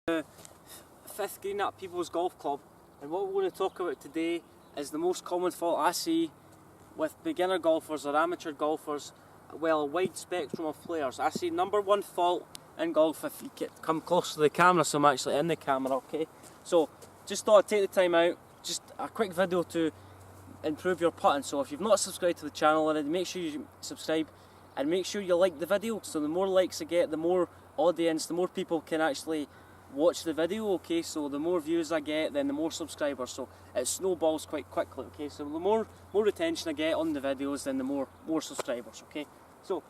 The fifth green at People's Golf Club, and what we're going to talk about today is the most common fault I see with beginner golfers or amateur golfers, well, a wide spectrum of players. I see number one fault in golf, if you come close to the camera, so I'm actually in the camera, okay? So just thought I'd take the time out, just a quick video to improve your putting. So if you've not subscribed to the channel already, make sure you subscribe and make sure you like the video. So the more likes I get, the more audience, the more people can actually watch the video, okay? So the more views I get, then the more subscribers, so it snowballs quite quickly, okay? So the more attention I get on the videos, then the more subscribers, okay? So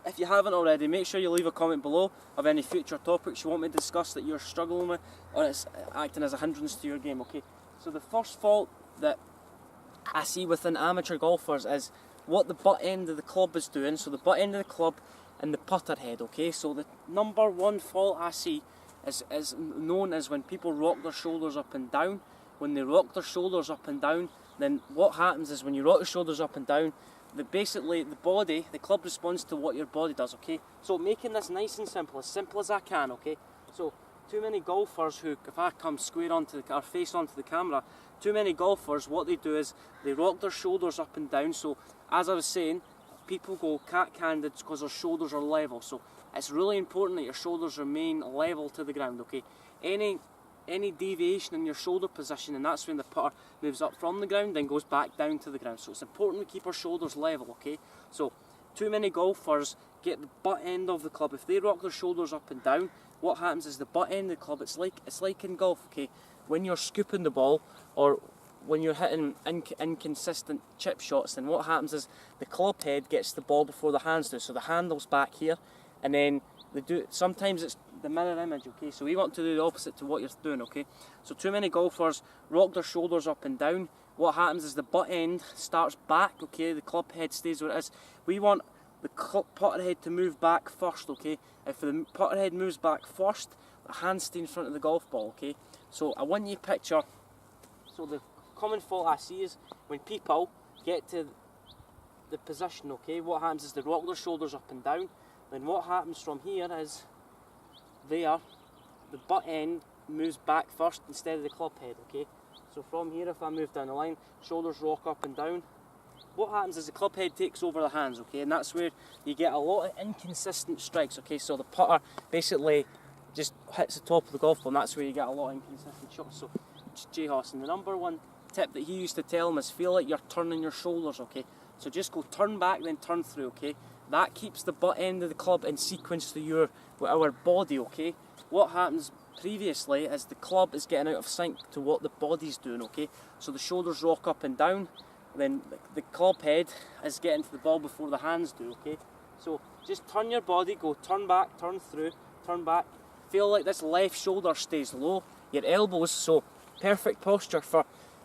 if you haven't already, make sure you leave a comment below of any future topics you want me to discuss that you're struggling with or it's acting as a hindrance to your game, okay? So the first fault that I see within amateur golfers is what the butt end of the club is doing. So the butt end of the club and the putter head, okay? So the number one fault I see is known as when people rock their shoulders up and down. When they rock their shoulders up and down, then what happens is when you rock the shoulders up and down, basically the body, the club responds to what your body does, okay? So making this nice and simple as I can, okay? So too many golfers who, if I come square onto or face onto the camera, too many golfers, what they do is they rock their shoulders up and down. So as I was saying, people go cat-candid because their shoulders are level. So it's really important that your shoulders remain level to the ground, okay? Any deviation in your shoulder position, and that's when the putter moves up from the ground and goes back down to the ground. So it's important we keep our shoulders level, okay? So too many golfers get the butt end of the club. If they rock their shoulders up and down, what happens is the butt end of the club, it's like in golf, okay? When you're scooping the ball or when you're hitting inconsistent chip shots, then what happens is the club head gets the ball before the hands do. So the handle's back here, and then sometimes it's the mirror image, okay? So we want to do the opposite to what you're doing, okay? So too many golfers rock their shoulders up and down. What happens is the butt end starts back, okay? The club head stays where it is. We want the putter head to move back first, okay? If the putter head moves back first, the hands stay in front of the golf ball, okay? So I want you to picture, so the common fault I see is when people get to the position, okay, what happens is they rock their shoulders up and down. Then what happens from here is the butt end moves back first instead of the club head, okay? So from here, if I move down the line, shoulders rock up and down. What happens is the club head takes over the hands, okay? And that's where you get a lot of inconsistent strikes, okay? So the putter basically just hits the top of the golf ball, and that's where you get a lot of inconsistent shots. So Jay Hawson, the number one tip that he used to tell him is feel like you're turning your shoulders, okay? So just go turn back, then turn through, okay? That keeps the butt end of the club in sequence to our body, okay? What happens previously is the club is getting out of sync to what the body's doing, okay? So the shoulders rock up and down, then the club head is getting to the ball before the hands do, okay? So just turn your body, go turn back, turn through, turn back. Feel like this left shoulder stays low. Your elbows, so perfect posture for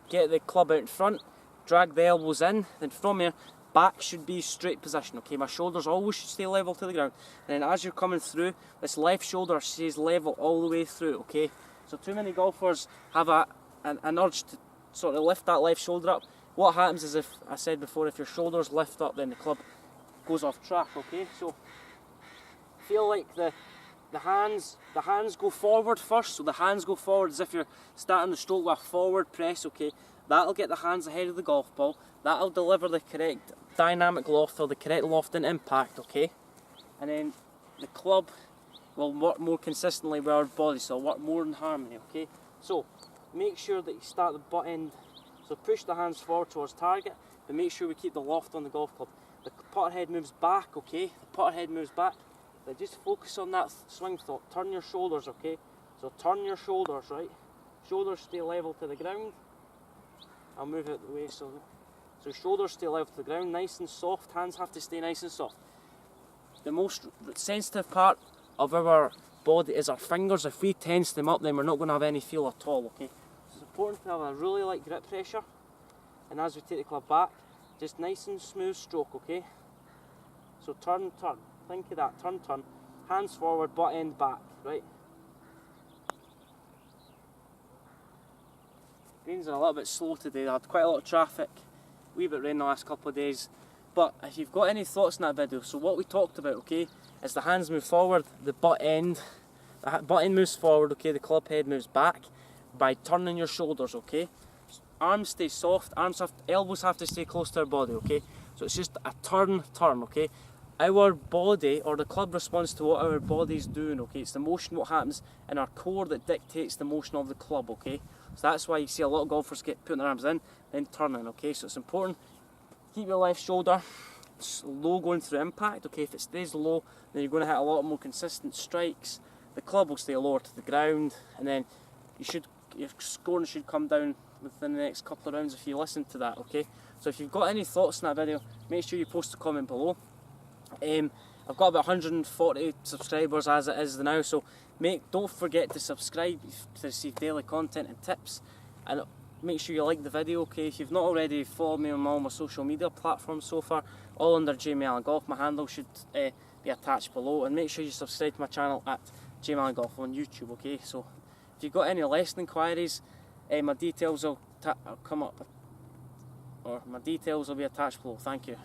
get the club out in front, drag the elbows in, then from here, back should be straight position, okay? My shoulders always should stay level to the ground. And then as you're coming through, this left shoulder stays level all the way through, okay? So too many golfers have an urge to sort of lift that left shoulder up. What happens is, if I said before, if your shoulders lift up, then the club goes off track, okay? So feel like the hands go forward first. So the hands go forward as if you're starting the stroke with a forward press, okay? That'll get the hands ahead of the golf ball. That'll deliver the correct dynamic loft or the correct loft and impact, okay? And then the club will work more consistently with our body, so it'll work more in harmony, okay? So make sure that you start the butt end. So push the hands forward towards target, but make sure we keep the loft on the golf club. The putter head moves back, okay? The putter head moves back. But just focus on that swing thought. Turn your shoulders, okay? So turn your shoulders, right? Shoulders stay level to the ground. I'll move out the way so shoulders stay level to the ground, nice and soft. Hands have to stay nice and soft. The most sensitive part of our body is our fingers. If we tense them up, then we're not going to have any feel at all, okay? So it's important to have a really light grip pressure. And as we take the club back, just nice and smooth stroke, okay? So turn, turn. Think of that, turn, turn. Hands forward, butt end back, right? Greens are a little bit slow today. I had quite a lot of traffic, a wee bit rain the last couple of days. But if you've got any thoughts in that video, so what we talked about, okay, is the hands move forward, the butt end the button moves forward, okay, the club head moves back by turning your shoulders, okay. Arms stay soft, elbows have to stay close to our body, okay. So it's just a turn, okay. Our body, or the club, responds to what our body's doing, okay. It's the motion, what happens in our core, that dictates the motion of the club, okay. So that's why you see a lot of golfers putting their arms in, then turning, okay. So it's important, keep your left shoulder low going through impact, okay. If it stays low, then you're going to hit a lot more consistent strikes. The club will stay lower to the ground, and then your scoring should come down within the next couple of rounds if you listen to that, okay. So if you've got any thoughts on that video, make sure you post a comment below. I've got about 140 subscribers as it is now, so don't forget to subscribe to receive daily content and tips, and make sure you like the video, okay. If you've not already, follow me on all my social media platforms so far, all under Jamie Allan Golf. My handle should be attached below, and make sure you subscribe to my channel at Jamie Allan Golf on YouTube, okay. So if you've got any lesson inquiries, my details will come up, or my details will be attached below. Thank you.